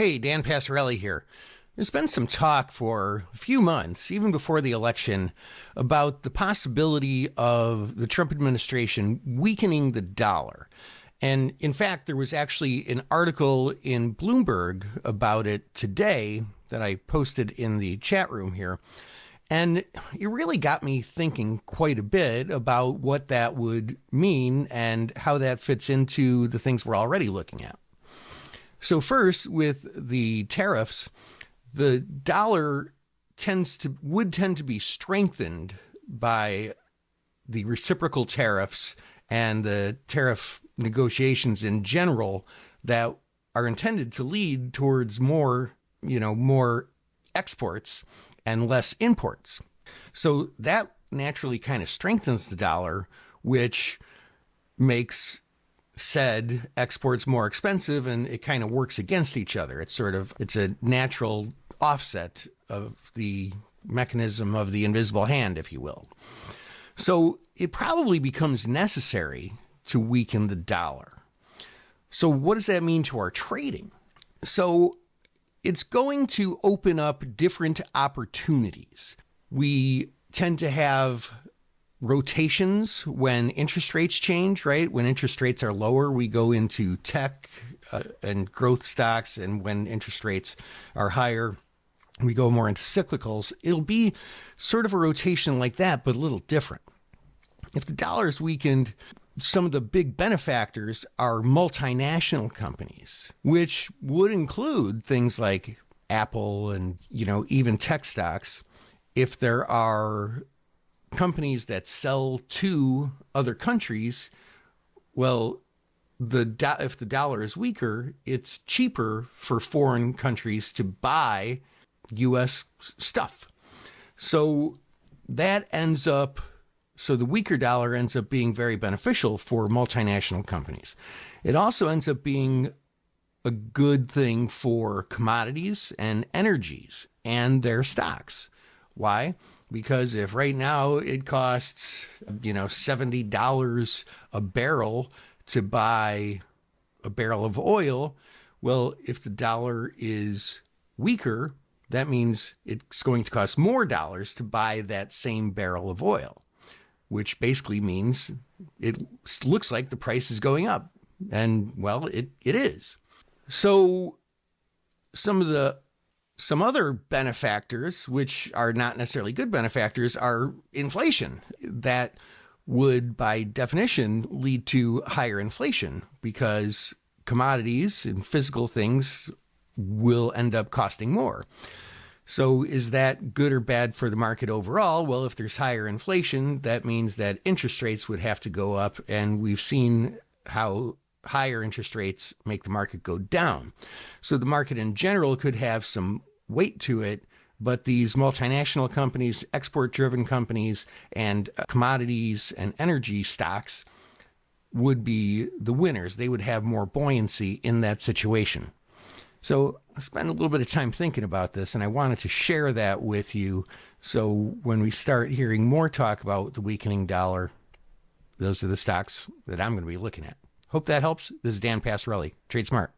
Hey, Dan Passarelli here. There's been some talk for a few months, even before the election, about the possibility of the Trump administration weakening the dollar. And in fact, there was actually an article in Bloomberg about it today that I posted in the chat room here. And it really got me thinking quite a bit about what that would mean and how that fits into the things we're already looking at. So first, with the tariffs, the dollar would tend to be strengthened by the reciprocal tariffs and the tariff negotiations in general that are intended to lead towards more exports and less imports. So that naturally kind of strengthens the dollar, which makes said exports more expensive, and it kind of works against each other. It's a natural offset of the mechanism of the invisible hand, if you will. So it probably becomes necessary to weaken the dollar. So what does that mean to our trading? So it's going to open up different opportunities. We tend to have rotations when interest rates change, right? When interest rates are lower, we go into tech and growth stocks. And when interest rates are higher, we go more into cyclicals. It'll be sort of a rotation like that, but a little different. If the dollar is weakened, some of the big benefactors are multinational companies, which would include things like Apple and, even tech stocks. If there are companies that sell to other countries, well, if the dollar is weaker, it's cheaper for foreign countries to buy U.S. stuff. So the weaker dollar ends up being very beneficial for multinational companies. It also ends up being a good thing for commodities and energies and their stocks. Why? Because if right now it costs, $70 a barrel to buy a barrel of oil, well, if the dollar is weaker, that means it's going to cost more dollars to buy that same barrel of oil, which basically means it looks like the price is going up. And, well, it is. So some other benefactors, which are not necessarily good benefactors, are inflation. That would, by definition, lead to higher inflation because commodities and physical things will end up costing more. So is that good or bad for the market overall? Well, if there's higher inflation, that means that interest rates would have to go up. And we've seen how higher interest rates make the market go down. So the market in general could have some weight to it, but these multinational companies, export-driven companies, and commodities and energy stocks would be the winners. They would have more buoyancy in that situation. So I spent a little bit of time thinking about this, and I wanted to share that with you. So when we start hearing more talk about the weakening dollar, those are the stocks that I'm going to be looking at. Hope that helps. This is Dan Passarelli. Trade smart.